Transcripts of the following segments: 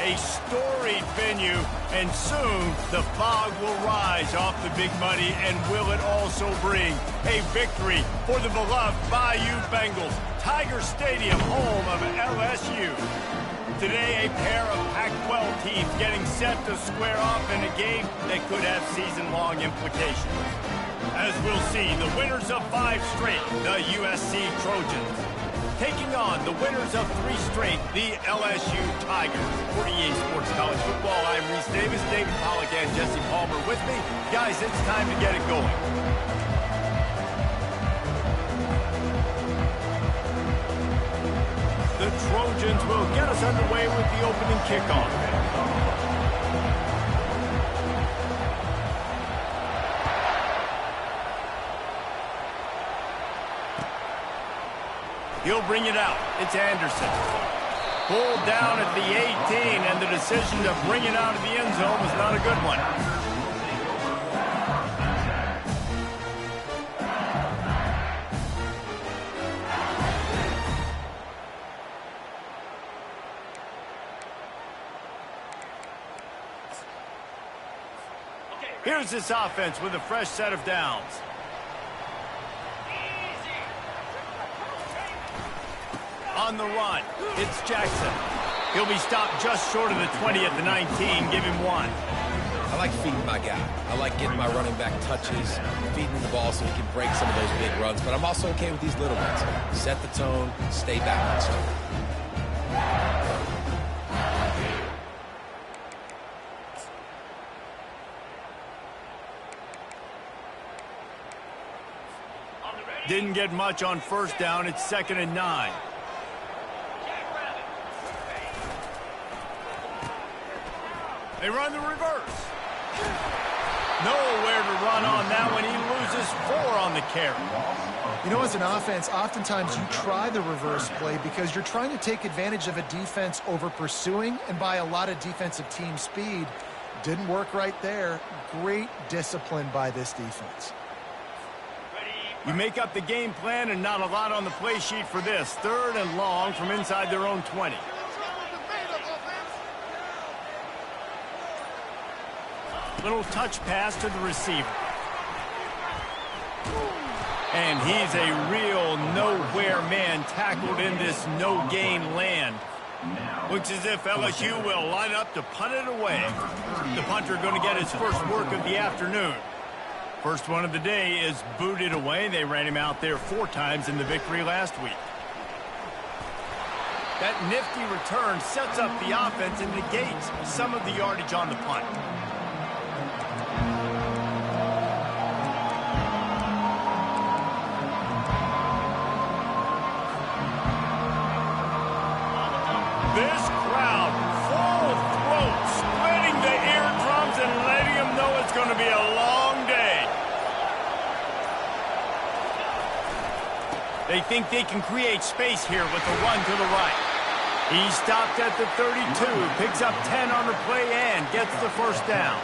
a storied venue, and soon the fog will rise off the Big Muddy, and will it also bring a victory for the beloved Bayou Bengals. Tiger Stadium, home of LSU. Today, a pair of Pac-12 teams getting set to square off in a game that could have season-long implications. As we'll see, the winners of 5 straight, the USC Trojans, taking on the winners of 3 straight, the LSU Tigers. For EA Sports College Football, I'm Reese Davis, David Pollack, and Jesse Palmer with me. Guys, it's time to get it going. The Trojans will get us underway with the opening kickoff. He'll bring it out. It's Anderson. Pulled down at the 18, and the decision to bring it out of the end zone was not a good one. Here's this offense with a fresh set of downs. On the run, it's Jackson. He'll be stopped just short of the 20 at the 19. Give him 1. I like feeding my guy. I like getting my running back touches, feeding the ball so he can break some of those big runs. But I'm also okay with these little ones. Set the tone, stay balanced. Didn't get much on first down. It's 2nd and 9. They run the reverse. Nowhere to run on that one. He loses 4 on the carry. You know, as an offense, oftentimes you try the reverse play because you're trying to take advantage of a defense over pursuing and by a lot of defensive team speed. Didn't work right there. Great discipline by this defense. You make up the game plan and not a lot on the play sheet for this. 3rd and long from inside their own 20. Little touch pass to the receiver. And he's a real nowhere man tackled in this no-gain land. Looks as if LSU will line up to punt it away. The punter going to get his first work of the afternoon. First one of the day is booted away. They ran him out there 4 times in the victory last week. That nifty return sets up the offense and negates some of the yardage on the punt. This crowd full throat, splitting the eardrums and letting them know it's going to be a long day. They think they can create space here with the run to the right. He stopped at the 32, picks up 10 on the play and gets the first down.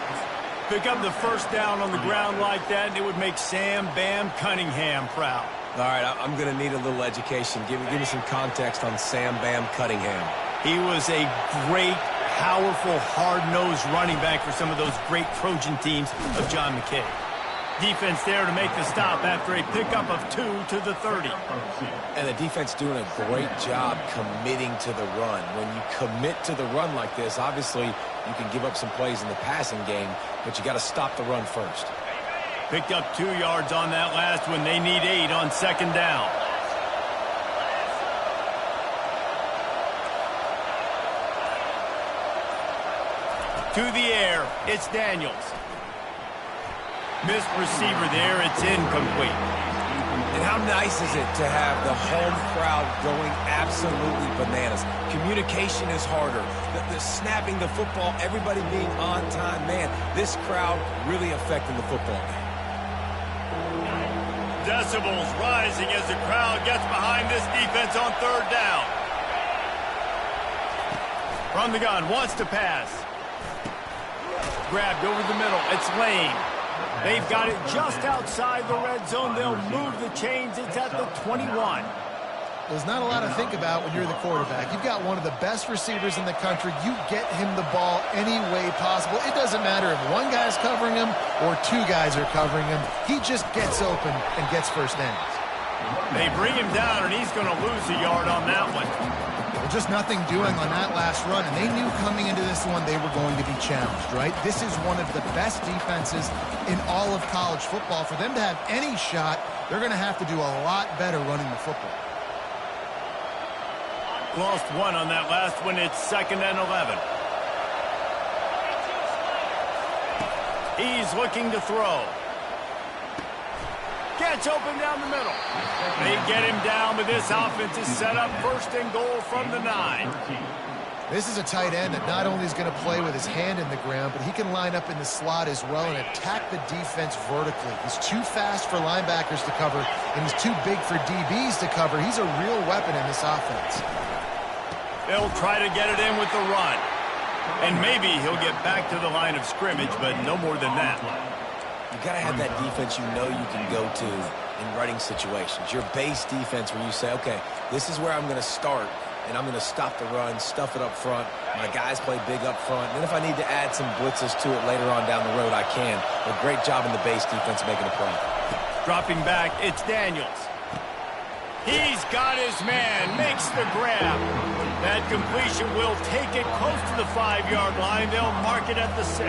Pick up the first down on the ground like that, and it would make Sam Bam Cunningham proud. All right, I'm going to need a little education. Give me some context on Sam Bam Cunningham. He was a great, powerful, hard-nosed running back for some of those great Trojan teams of John McKay. Defense there to make the stop after a pickup of 2 to the 30. And the defense doing a great job committing to the run. When you commit to the run like this, obviously you can give up some plays in the passing game, but you got to stop the run first. Picked up 2 yards on that last one. They need 8 on 2nd down. To the air, it's Daniels. Missed receiver there, it's incomplete. And how nice is it to have the home crowd going absolutely bananas? Communication is harder. The snapping the football, everybody being on time. Man, this crowd really affecting the football game. Decibels rising as the crowd gets behind this defense on 3rd down. From the gun, wants to pass. Grabbed over the middle, it's Lane. They've got it just outside the red zone. They'll move the chains. It's at the 21. There's not a lot to think about when you're the quarterback. You've got one of the best receivers in the country. You get him the ball any way possible. It doesn't matter if one guy's covering him or two guys are covering him. He just gets open and gets first downs. They bring him down, and he's going to lose a yard on that one. Well, just nothing doing on that last run, and they knew coming into this one they were going to be challenged, right? This is one of the best defenses in all of college football. For them to have any shot, they're going to have to do a lot better running the football. Lost one on that last one. It's 2nd and 11. He's looking to throw. Gets open down the middle. They get him down, but this offense is set up 1st and goal from the 9. This is a tight end that not only is going to play with his hand in the ground, but he can line up in the slot as well and attack the defense vertically. He's too fast for linebackers to cover, and he's too big for DBs to cover. He's a real weapon in this offense. They'll try to get it in with the run. And maybe he'll get back to the line of scrimmage, but no more than that. You got to have that defense you know you can go to in running situations. Your base defense where you say, okay, this is where I'm going to start, and I'm going to stop the run, stuff it up front. My guys play big up front. And then if I need to add some blitzes to it later on down the road, I can. But great job in the base defense making a play. Dropping back, it's Daniels. He's got his man, makes the grab. That completion will take it close to the 5-yard line. They'll mark it at the 6.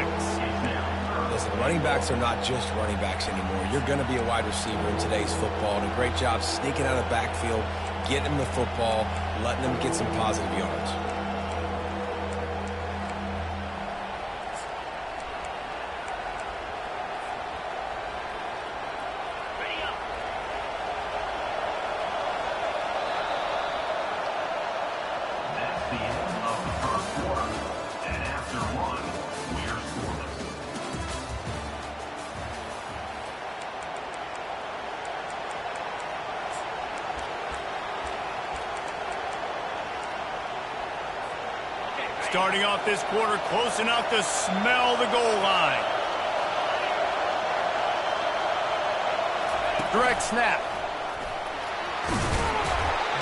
Listen, running backs are not just running backs anymore. You're going to be a wide receiver in today's football. And a great job sneaking out of the backfield, getting them the football, letting them get some positive yards. Starting off this quarter close enough to smell the goal line. Direct snap.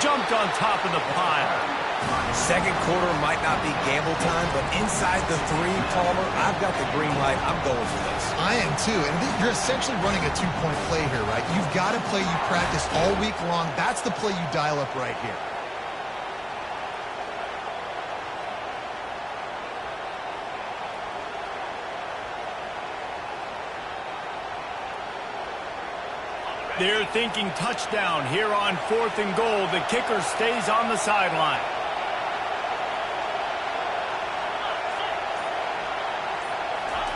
Jumped on top of the pile. Second quarter might not be gamble time, but inside the 3, Palmer, I've got the green light. I'm going for this. I am too, and you're essentially running a 2-point play here, right? You've got a play you practice all week long. That's the play you dial up right here. They're thinking touchdown here on 4th and goal. The kicker stays on the sideline.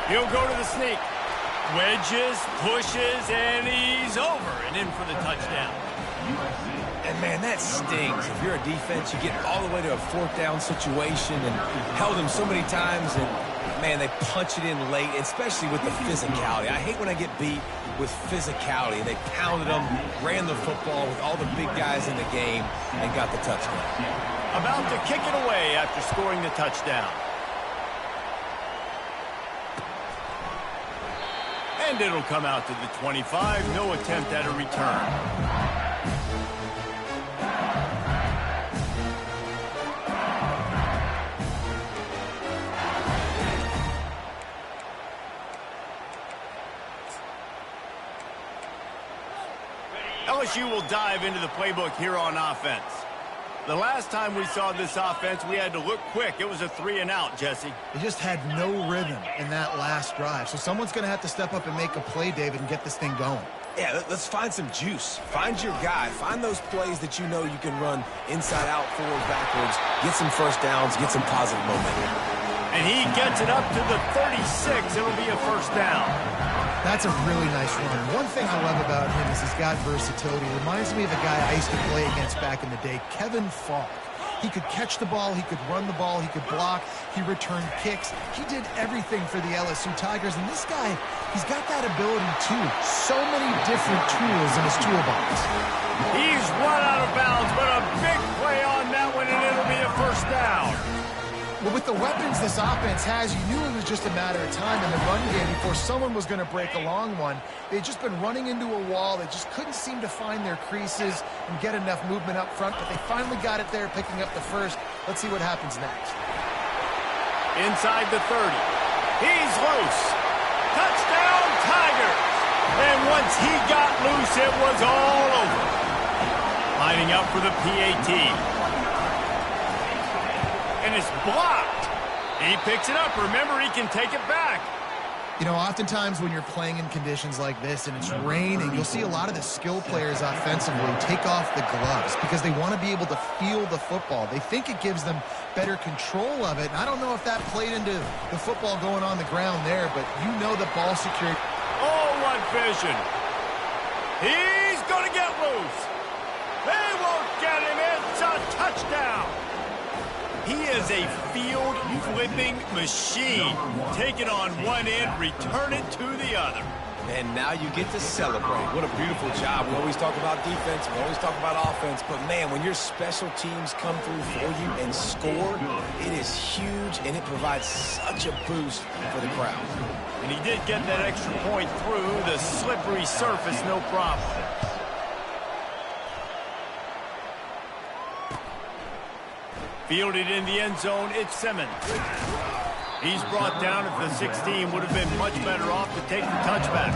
He'll go to the sneak. Wedges, pushes, and he's over and in for the touchdown. And, man, that stings. If you're a defense, you get all the way to a 4th down situation and held him so many times, and, man, they punch it in late, especially with the physicality. I hate when I get beat with physicality. They pounded them, ran the football with all the big guys in the game, and got the touchdown. About to kick it away after scoring the touchdown. And it'll come out to the 25. No attempt at a return. LSU will dive into the playbook here on offense. The last time we saw this offense, we had to look quick. It was a 3-and-out, Jesse. They just had no rhythm in that last drive. So someone's going to have to step up and make a play, David, and get this thing going. Yeah, let's find some juice. Find your guy. Find those plays that you know you can run inside out, forward, backwards. Get some first downs. Get some positive momentum. And he gets it up to the 36. It'll be a first down. That's a really nice run. One thing I love about him is he's got versatility. Reminds me of a guy I used to play against back in the day, Kevin Falk. He could catch the ball, he could run the ball, he could block, he returned kicks. He did everything for the LSU Tigers, and this guy, he's got that ability too. So many different tools in his toolbox. He's run out of bounds, but a big play on that one, and it'll be a first down. Well, with the weapons this offense has, you knew it was just a matter of time in the run game before someone was going to break a long one. They'd just been running into a wall. They just couldn't seem to find their creases and get enough movement up front, but they finally got it there, picking up the first. Let's see what happens next. Inside the 30. He's loose. Touchdown, Tigers! And once he got loose, it was all over. Lining up for the PAT. And it's blocked. He picks it up. Remember, he can take it back. You know, oftentimes when you're playing in conditions like this and it's raining, you'll see a lot of the skill players offensively take off the gloves because they want to be able to feel the football. They think it gives them better control of it. And I don't know if that played into the football going on the ground there, but you know the ball security. Oh, what vision. He's going to get loose. They won't get him. It's a touchdown. He is a field-flipping machine. Take it on one end, return it to the other. And now you get to celebrate. What a beautiful job. We always talk about defense. We always talk about offense. But, man, when your special teams come through for you and score, it is huge, and it provides such a boost for the crowd. And he did get that extra point through the slippery surface, no problem. Fielded in the end zone, it's Simmons. He's brought down at the 16. Would have been much better off to take the touchback.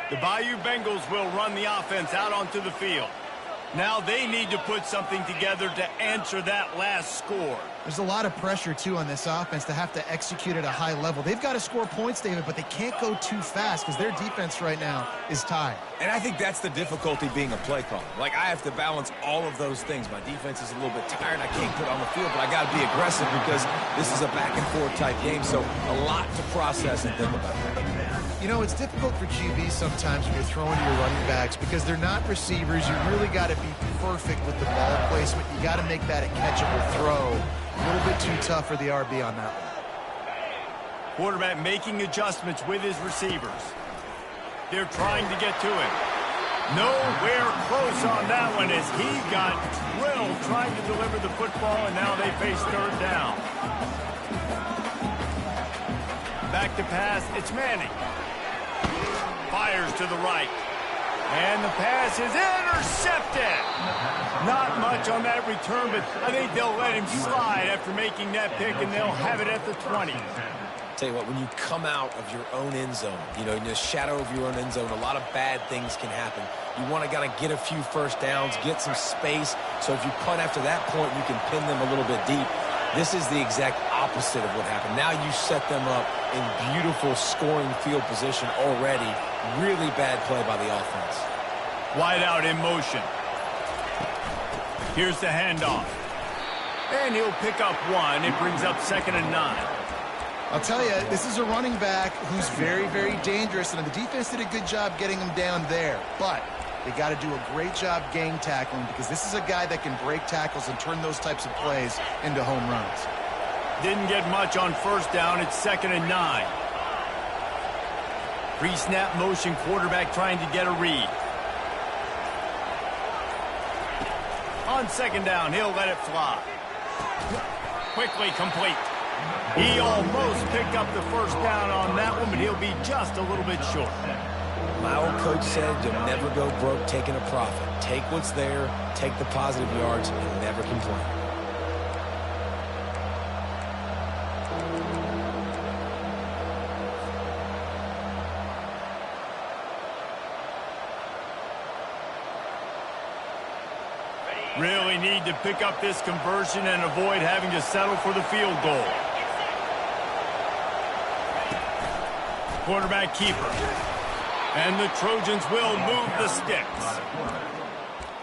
The Bayou Bengals will run the offense out onto the field. Now they need to put something together to answer that last score. There's a lot of pressure, too, on this offense to have to execute at a high level. They've got to score points, David, but they can't go too fast because their defense right now is tied. And I think that's the difficulty being a play caller. Like, I have to balance all of those things. My defense is a little bit tired. I can't put on the field, but I got to be aggressive because this is a back-and-forth type game, so a lot to process and think about. You know, it's difficult for QBs sometimes when you're throwing to your running backs because they're not receivers. You really got to be perfect with the ball placement. You got to make that a catchable throw. A little bit too tough for the RB on that one. Quarterback making adjustments with his receivers. They're trying to get to him. Nowhere close on that one as he got drilled trying to deliver the football, and now they face third down. Back to pass, it's Manning. Fires to the right. And the pass is intercepted. Not much on that return, but I think they'll let him slide after making that pick, and they'll have it at the 20. Tell you what, when you come out of your own end zone, you know, in the shadow of your own end zone, a lot of bad things can happen. You want to kind of get a few first downs, get some space, so if you punt after that point, you can pin them a little bit deep. This is the exact opposite of what happened. Now you set them up in beautiful scoring field position already. Really bad play by the offense. Wide out in motion. Here's the handoff. And he'll pick up one. It brings up 2nd and 9. I'll tell you, this is a running back who's very, very dangerous, and the defense did a good job getting him down there. But they got to do a great job game tackling because this is a guy that can break tackles and turn those types of plays into home runs. Didn't get much on first down. It's 2nd and 9. Pre-snap motion, quarterback trying to get a read. On 2nd down, he'll let it fly. Quickly complete. He almost picked up the first down on that one, but he'll be just a little bit short. My old coach said you'll never go broke taking a profit. Take what's there, take the positive yards, and never complain. Really need to pick up this conversion and avoid having to settle for the field goal. Quarterback keeper. And the Trojans will move the sticks.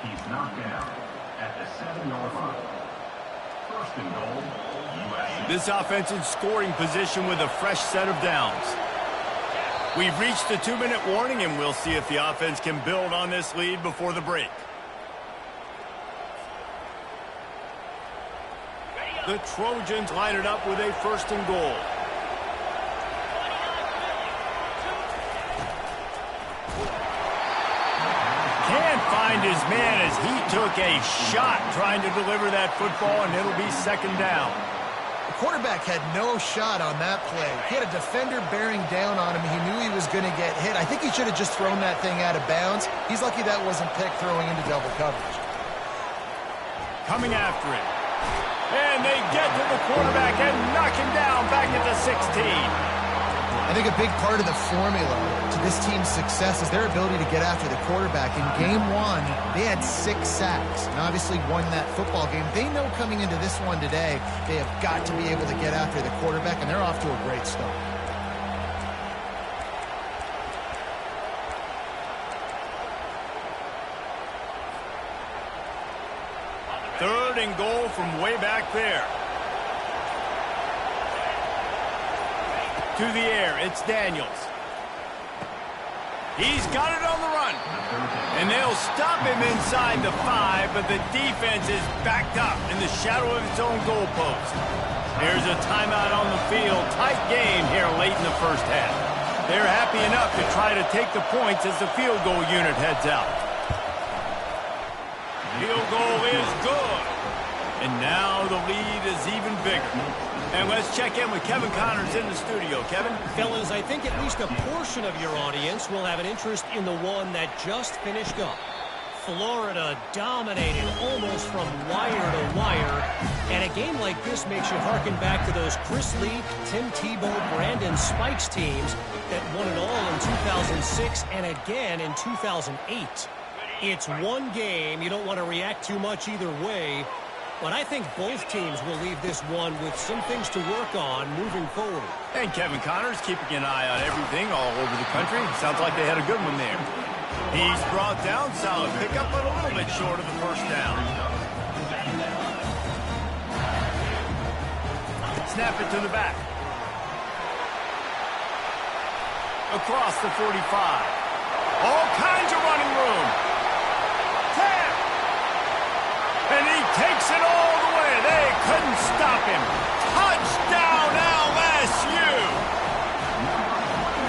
He's knocked down at the 7-yard line. 1st and goal, USC. This offense in scoring position with a fresh set of downs. We've reached the 2-minute warning, and we'll see if the offense can build on this lead before the break. The Trojans line it up with a 1st and goal. behind his man as he took a shot trying to deliver that football, and it'll be second down. The quarterback had no shot on that play. He had a defender bearing down on him. He knew he was going to get hit. I think he should have just thrown that thing out of bounds. He's lucky that wasn't picked throwing into double coverage. Coming after it. And they get to the quarterback and knock him down back at the 16. I think a big part of the formula to this team's success is their ability to get after the quarterback. In game one, they had 6 sacks and obviously won that football game. They know coming into this one today, they have got to be able to get after the quarterback, and they're off to a great start. Third and goal from way back there. To the air, it's Daniels. He's got it on the run. And they'll stop him inside the 5, but the defense is backed up in the shadow of its own goalpost. There's a timeout on the field. Tight game here late in the first half. They're happy enough to try to take the points as the field goal unit heads out. Field goal is good. And now the lead is even bigger. And let's check in with Kevin Connors in the studio. Kevin? Fellas, I think at least a portion of your audience will have an interest in the one that just finished up. Florida dominated almost from wire to wire. And a game like this makes you harken back to those Chris Lee, Tim Tebow, Brandon Spikes teams that won it all in 2006 and again in 2008. It's one game. You don't want to react too much either way. But I think both teams will leave this one with some things to work on moving forward. And Kevin Connors keeping an eye on everything all over the country. Sounds like they had a good one there. He's brought down, solid pickup, but a little bit short of the first down. Snap it to the back. Across the 45. All kinds of running room. 10. And he takes it all the way. They couldn't stop him. Touchdown, LSU!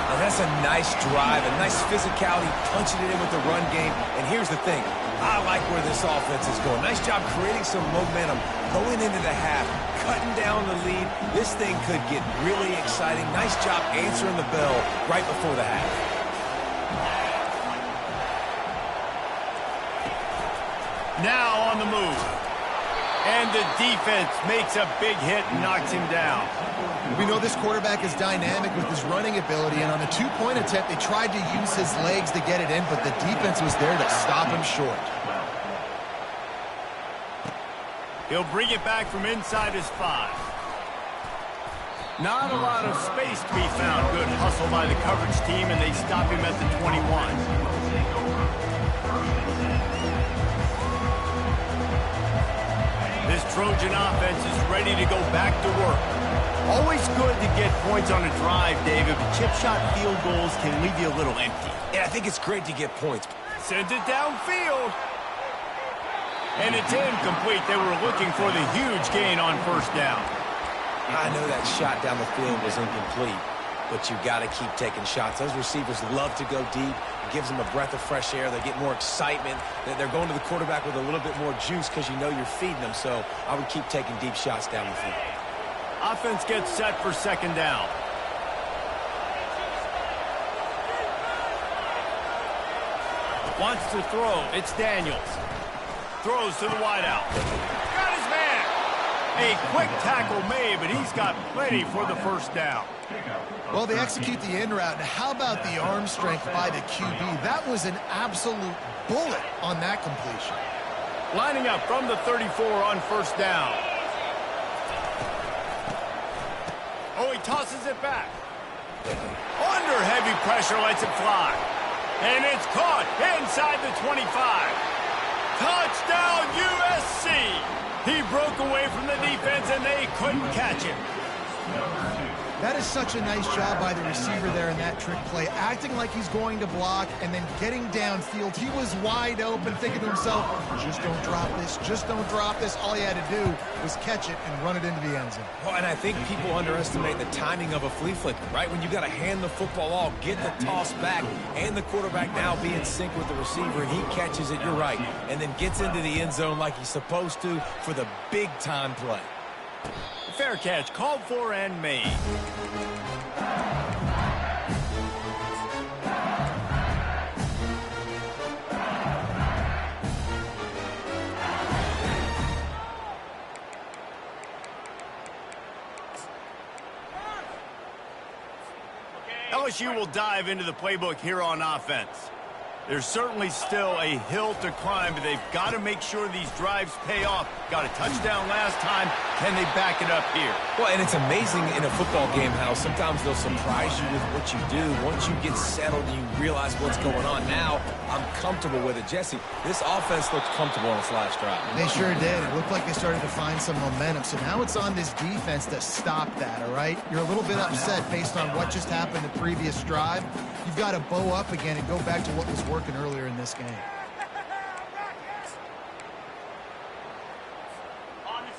Now that's a nice drive, a nice physicality, punching it in with the run game. And here's the thing. I like where this offense is going. Nice job creating some momentum, going into the half, cutting down the lead. This thing could get really exciting. Nice job answering the bell right before the half. Now on the move. And the defense makes a big hit and knocks him down. We know this quarterback is dynamic with his running ability, and on the 2-point attempt, they tried to use his legs to get it in, but the defense was there to stop him short. He'll bring it back from inside his 5. Not a lot of space to be found. Good hustle by the coverage team, and they stop him at the 21. This Trojan offense is ready to go back to work. Always good to get points on a drive, David, but chip shot field goals can leave you a little empty. Yeah, I think it's great to get points. Sends it downfield. And it's incomplete. They were looking for the huge gain on first down. I know that shot down the field was incomplete, but you got to keep taking shots. Those receivers love to go deep. It gives them a breath of fresh air. They get more excitement. They're going to the quarterback with a little bit more juice because you know you're feeding them. So I would keep taking deep shots down the field. Offense gets set for second down. Wants to throw. It's Daniels. Throws to the wideout. Got his man. A quick tackle made, but he's got plenty for the first down. Well, they execute the in route. Now, how about the arm strength by the QB? That was an absolute bullet on that completion. Lining up from the 34 on first down. Oh, he tosses it back. Under heavy pressure, lets it fly. And it's caught inside the 25. Touchdown, USC! He broke away from the defense, and they couldn't catch him. That is such a nice job by the receiver there in that trick play, acting like he's going to block and then getting downfield. He was wide open, thinking to himself, just don't drop this, just don't drop this. All he had to do was catch it and run it into the end zone. Well, and I think people underestimate the timing of a flea flicker, right? When you got to hand the football off, get the toss back, and the quarterback now be in sync with the receiver, and he catches it, you're right, and then gets into the end zone like he's supposed to for the big-time play. Fair catch, called for and made. LSU will dive into the playbook here on offense. There's certainly still a hill to climb, but they've got to make sure these drives pay off. Got a touchdown last time. Can they back it up here? Well, and it's amazing in a football game how sometimes they'll surprise you with what you do. Once you get settled and you realize what's going on, now I'm comfortable with it. Jesse, this offense looked comfortable on its last drive. They sure did. It looked like they started to find some momentum. So now it's on this defense to stop that, all right? You're a little bit upset based on what just happened the previous drive. You've got to bow up again and go back to what was working earlier in this game.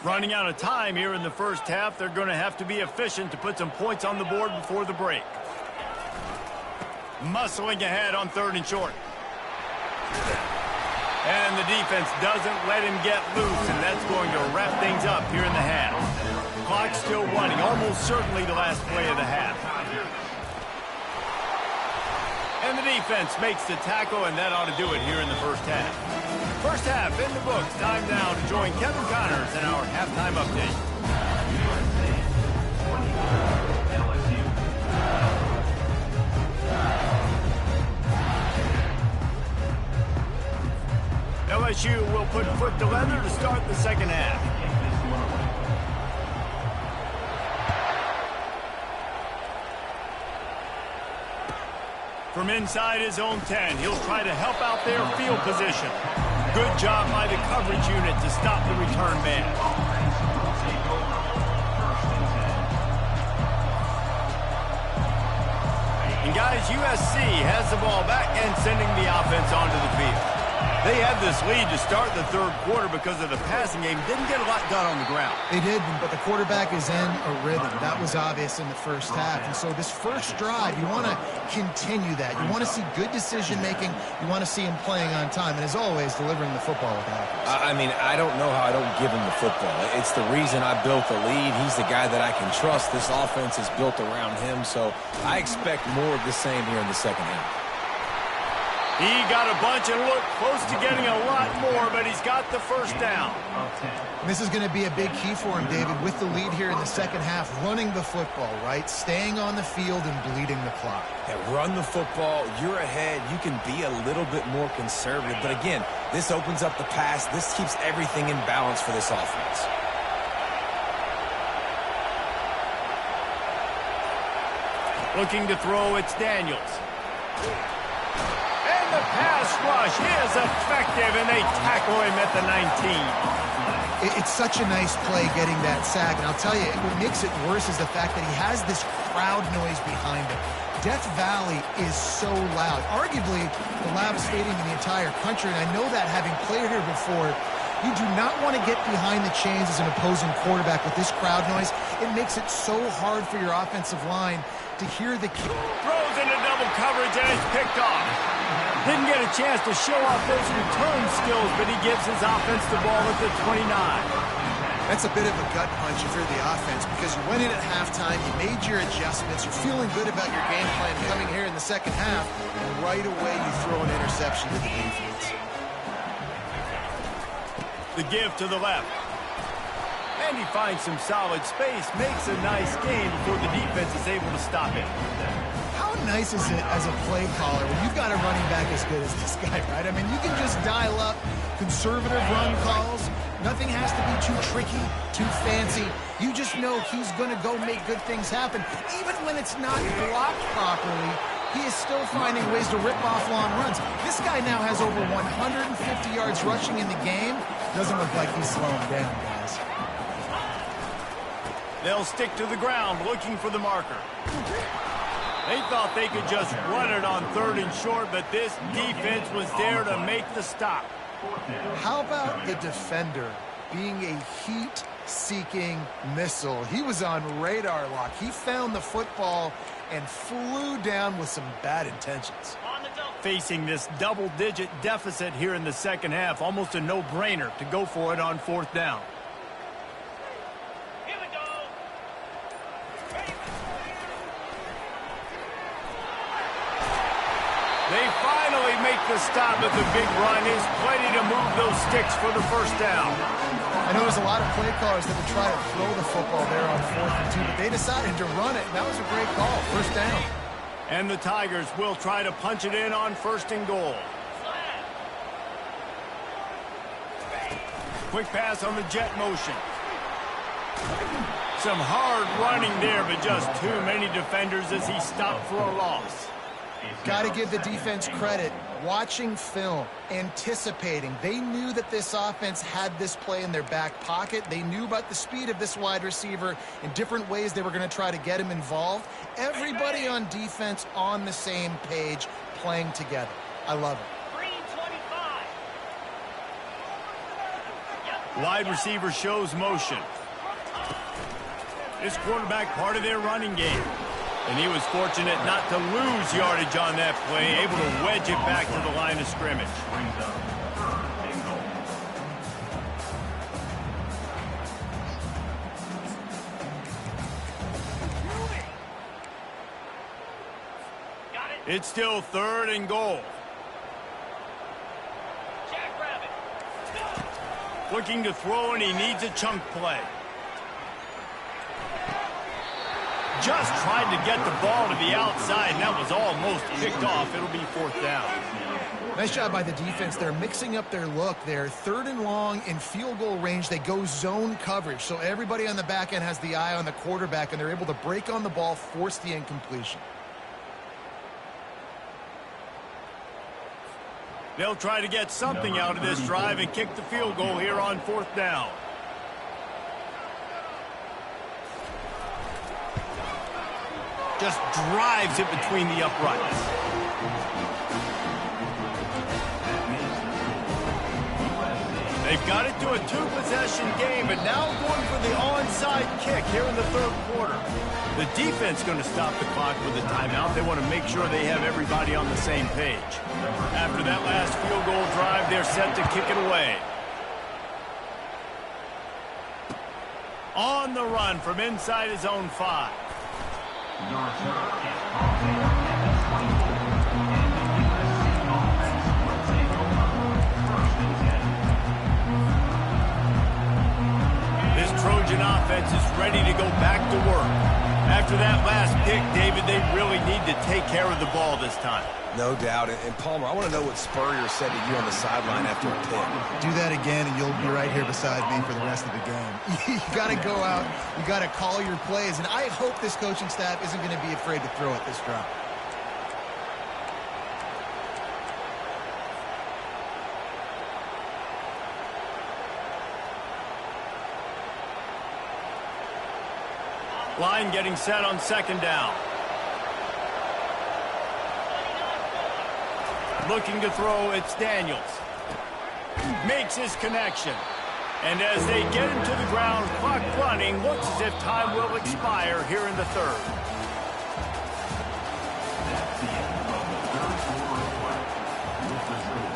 Running out of time here in the first half. They're going to have to be efficient to put some points on the board before the break. Muscling ahead on 3rd and short. And the defense doesn't let him get loose, and that's going to wrap things up here in the half. Clock still running, almost certainly the last play of the half. And the defense makes the tackle, and that ought to do it here in the first half. First half in the books. Time now to join Kevin Connors in our halftime update. LSU will put foot to leather to start the second half. From inside his own 10, he'll try to help out their field position. Good job by the coverage unit to stop the return man. And guys, USC has the ball back and sending the offense onto the field. They had this lead to start the third quarter because of the passing game. Didn't get a lot done on the ground. They did, but the quarterback is in a rhythm. That was obvious in the first half. And so this first drive, you want to continue that. You want to see good decision-making. You want to see him playing on time. And as always, delivering the football with accuracy. I mean, I don't know how I don't give him the football. It's the reason I built the lead. He's the guy that I can trust. This offense is built around him. So I expect more of the same here in the second half. He got a bunch and looked close to getting a lot more, but he's got the first down. This is going to be a big key for him, David, with the lead here in the second half, running the football, right? Staying on the field and bleeding the clock. Yeah, run the football. You're ahead. You can be a little bit more conservative. But again, this opens up the pass. This keeps everything in balance for this offense. Looking to throw, it's Daniels. The pass rush is effective, and they tackle him at the 19. It's such a nice play getting that sack. And I'll tell you, what makes it worse is the fact that he has this crowd noise behind him. Death Valley is so loud. Arguably the loudest stadium in the entire country, and I know that having played here before. You do not want to get behind the chains as an opposing quarterback with this crowd noise. It makes it so hard for your offensive line to hear the kick. Throws into double coverage, and it's picked off. Didn't get a chance to show off those return skills, but he gives his offense the ball at the 29. That's a bit of a gut punch if you're the offense, because you went in at halftime, you made your adjustments, you're feeling good about your game plan coming here in the second half, and right away you throw an interception to the defense. The give to the left. And he finds some solid space, makes a nice gain before the defense is able to stop it. How nice is it as a play caller when you've got a running back as good as this guy, right? I mean, you can just dial up conservative run calls. Nothing has to be too tricky, too fancy. You just know he's going to go make good things happen. Even when it's not blocked properly, he is still finding ways to rip off long runs. This guy now has over 150 yards rushing in the game. Doesn't look like he's slowing down, guys. They'll stick to the ground looking for the marker. They thought they could just run it on 3rd and short, but this defense was there to make the stop. How about the defender being a heat-seeking missile? He was on radar lock. He found the football and flew down with some bad intentions. Facing this double-digit deficit here in the second half, almost a no-brainer to go for it on 4th down. They finally make the stop at the big run. Is plenty to move those sticks for the 1st down. I know there's a lot of play callers that would try to throw the football there on 4th and 2, but they decided to run it, and that was a great call. 1st down. And the Tigers will try to punch it in on 1st and goal. Quick pass on the jet motion. Some hard running there, but just too many defenders as he stopped for a loss. Got to give the defense credit. Watching film, anticipating. They knew that this offense had this play in their back pocket. They knew about the speed of this wide receiver in different ways they were going to try to get him involved. Everybody on defense on the same page, playing together. I love it. Wide receiver shows motion. This quarterback part of their running game. And he was fortunate not to lose yardage on that play, able to wedge it back to the line of scrimmage. It's still 3rd and goal. Looking to throw, and he needs a chunk play. Just tried to get the ball to the outside, and that was almost picked off. It'll be 4th down. Nice job by the defense. They're mixing up their look there. 3rd and long in field goal range. They go zone coverage, so everybody on the back end has the eye on the quarterback, and they're able to break on the ball, force the incompletion. They'll try to get something out of this drive and kick the field goal here on 4th down. Just drives it between the uprights. They've got it to a 2-possession game, but now going for the onside kick here in the 3rd quarter. The defense going to stop the clock with a timeout. They want to make sure they have everybody on the same page. After that last field goal drive, they're set to kick it away. On the run from inside his own 5. This Trojan offense is ready to go back to work. After that last pick, David, they really need to take care of the ball this time. No doubt. And Palmer, I want to know what Spurrier said to you on the sideline after a pick. Do that again, and you'll be right here beside me for the rest of the game. You got to go out. You got to call your plays, and I hope this coaching staff isn't going to be afraid to throw it this drive. Line getting set on 2nd down. Looking to throw, it's Daniels. Makes his connection. And as they get him to the ground, clock running, looks as if time will expire here in the 3rd. That's the end of the 3rd quarter of play. With the score,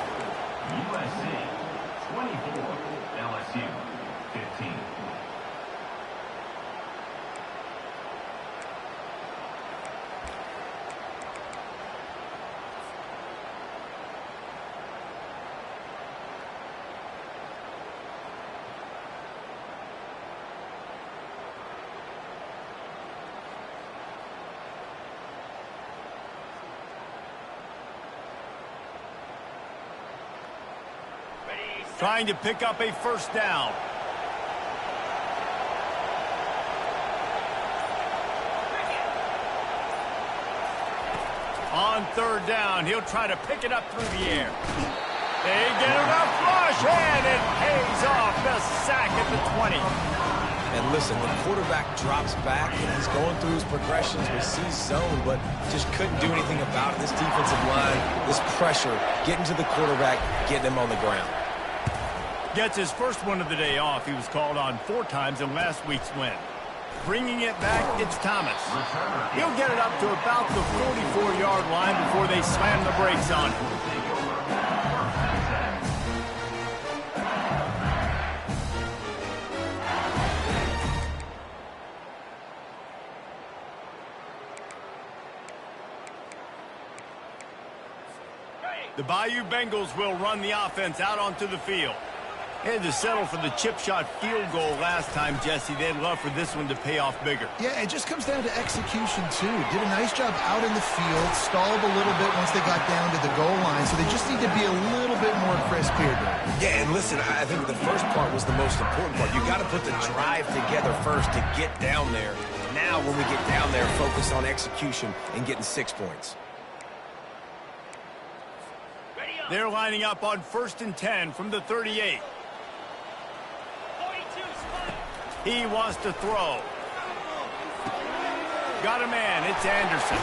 USC 24, LSU 15. Trying to pick up a 1st down. On 3rd down, he'll try to pick it up through the air. They get it up flush, and it pays off. The sack at the 20. And listen, the quarterback drops back, and he's going through his progressions. We see zone, but just couldn't do anything about it. This defensive line, this pressure, getting to the quarterback, getting him on the ground. Gets his first one of the day off. He was called on 4 times in last week's win. Bringing it back, it's Thomas. He'll get it up to about the 44-yard line before they slam the brakes on him. The Bayou Bengals will run the offense out onto the field. Had to settle for the chip shot field goal last time, Jesse. They'd love for this one to pay off bigger. Yeah, it just comes down to execution, too. Did a nice job out in the field, stalled a little bit once they got down to the goal line, so they just need to be a little bit more crisp here. Yeah, and listen, I think the first part was the most important part. You got to put the drive together first to get down there. Now, when we get down there, focus on execution and getting 6 points. They're lining up on 1st and 10 from the 38. He wants to throw. Got a man. It's Anderson.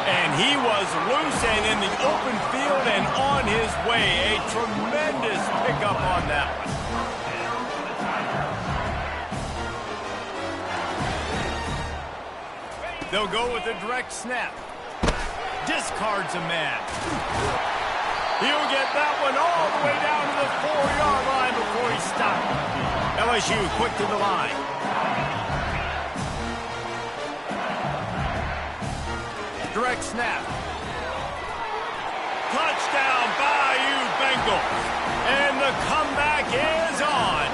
And he was loose and in the open field and on his way. A tremendous pickup on that one. They'll go with a direct snap. Discards a man. He'll get that one all the way down to the 4-yard line before he stopped. LSU quick to the line. Direct snap. Touchdown, Bayou Bengals. And the comeback is on.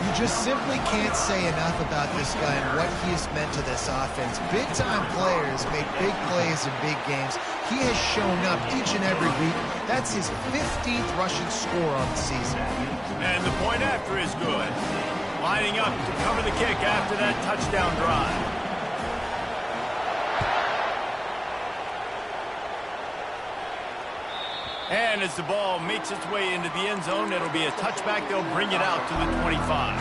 You just simply can't say enough about this guy and what he has meant to this offense. Big-time players make big plays in big games. He has shown up each and every week. That's his 15th rushing score on the season. And the point after is good. Lining up to cover the kick after that touchdown drive. And as the ball makes its way into the end zone, it'll be a touchback. They'll bring it out to the 25.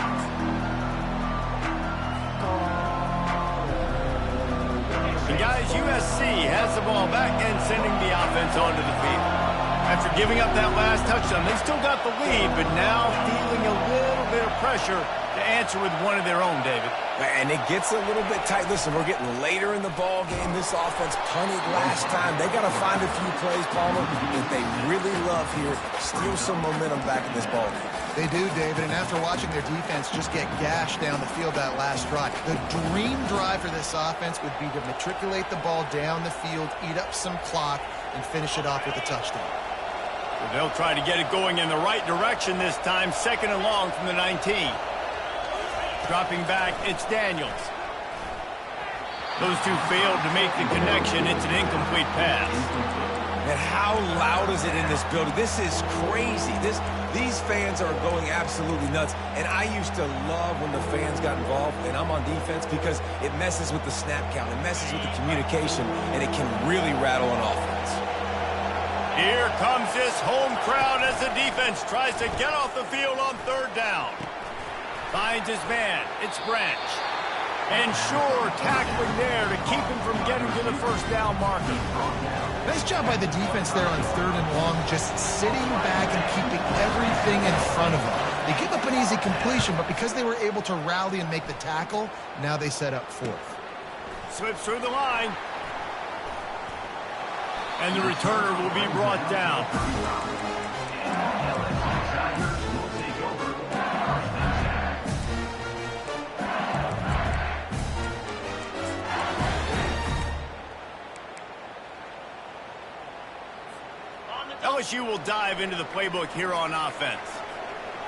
And guys, USC has the ball back and sending the offense onto the field. After giving up that last touchdown, they still got the lead, but now feeling a little bit of pressure to answer with one of their own, David. And it gets a little bit tight. Listen, we're getting later in the ball game. This offense punted last time. They got to find a few plays, Palmer, that they really love here. Steal some momentum back in this ball game. They do, David, and after watching their defense just get gashed down the field that last drive, the dream drive for this offense would be to matriculate the ball down the field, eat up some clock, and finish it off with a touchdown. Well, they'll try to get it going in the right direction this time. 2nd and long from the 19. Dropping back, it's Daniels. Those two failed to make the connection. It's an incomplete pass. And how loud is it in this building? This is crazy. These fans are going absolutely nuts. And I used to love when the fans got involved, and I'm on defense, because it messes with the snap count. It messes with the communication, and it can really rattle an offense. Here comes this home crowd as the defense tries to get off the field on 3rd down. Finds his man. It's Branch. And sure tackling there to keep him from getting to the 1st down marker. Nice job by the defense there on 3rd and long, just sitting back and keeping everything in front of them. They give up an easy completion, but because they were able to rally and make the tackle, now they set up 4th. Slips through the line. And the returner will be brought down. LSU will dive into the playbook here on offense.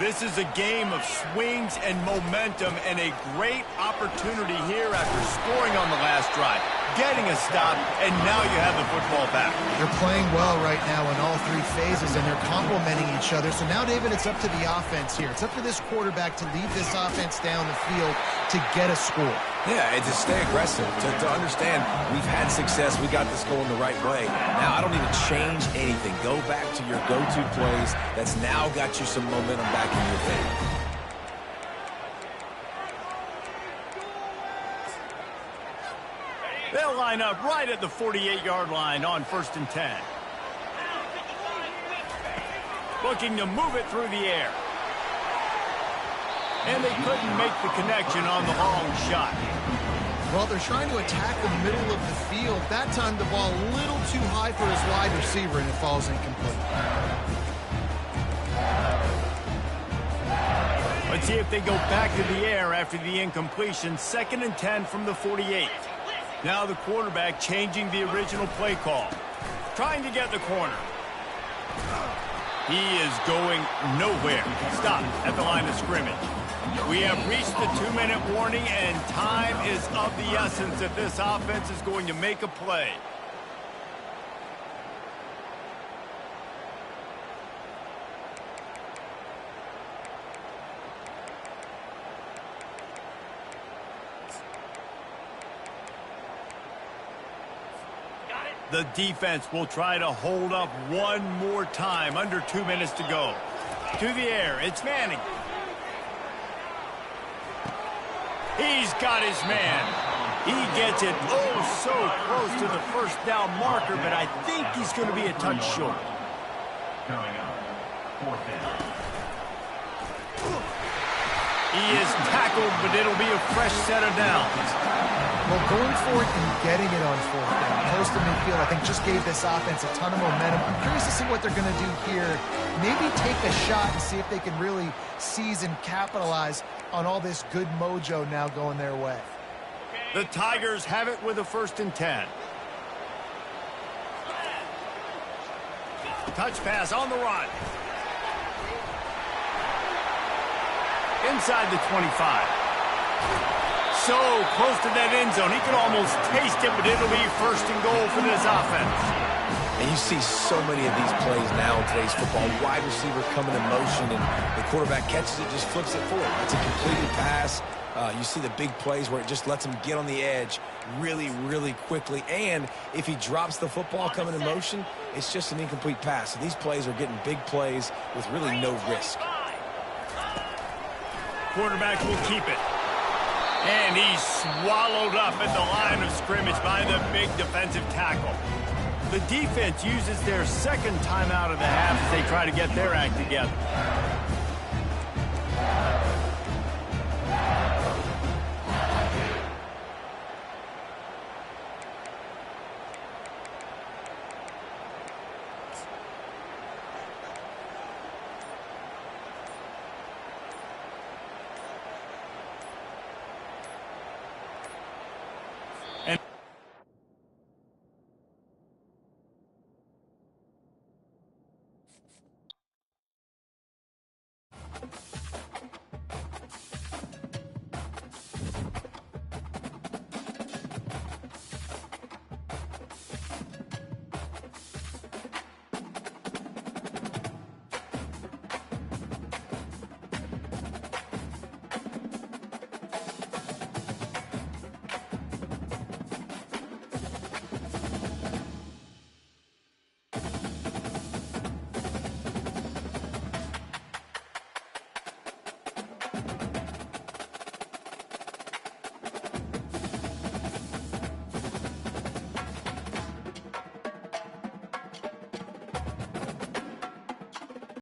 This is a game of swings and momentum, and a great opportunity here after scoring on the last drive, getting a stop, and now you have the football back. They're playing well right now in all 3 phases, and they're complementing each other. So now, David, it's up to the offense here. It's up to this quarterback to lead this offense down the field to get a score. Yeah, and to stay aggressive, to understand we've had success, we got this going the right way. Now I don't need to change anything. Go back to your go-to plays. That's now got you some momentum back in your favor. They'll line up right at the 48-yard line on 1st and 10. Looking to move it through the air. And they couldn't make the connection on the long shot. Well, they're trying to attack the middle of the field. That time the ball a little too high for his wide receiver, and it falls incomplete. Let's see if they go back to the air after the incompletion. 2nd and 10 from the 48. Now the quarterback changing the original play call. Trying to get the corner. He is going nowhere. Stop at the line of scrimmage. We have reached the 2-minute warning, and time is of the essence if this offense is going to make a play. The defense will try to hold up one more time. Under 2 minutes to go. To the air, it's Manning. He's got his man. He gets it oh so close to the first down marker, but I think he's going to be a touch short. Coming up, 4th down. He is tackled, but it'll be a fresh set of downs. Well, going for it and getting it on 4th down, close to midfield, I think just gave this offense a ton of momentum. I'm curious to see what they're going to do here. Maybe take a shot and see if they can really seize and capitalize on all this good mojo now going their way. The Tigers have it with a 1st and 10. Touch pass on the run. Inside the 25. So close to that end zone. He could almost taste it, but it'll be 1st and goal for this offense. And you see so many of these plays now in today's football. Wide receiver coming in motion, and the quarterback catches it, just flips it forward. It's a completed pass. You see the big plays where it just lets him get on the edge really, really quickly. And if he drops the football coming in motion, it's just an incomplete pass. So these plays are getting big plays with really no risk. Quarterback will keep it. And he's swallowed up at the line of scrimmage by the big defensive tackle. The defense uses their 2nd timeout of the half as they try to get their act together.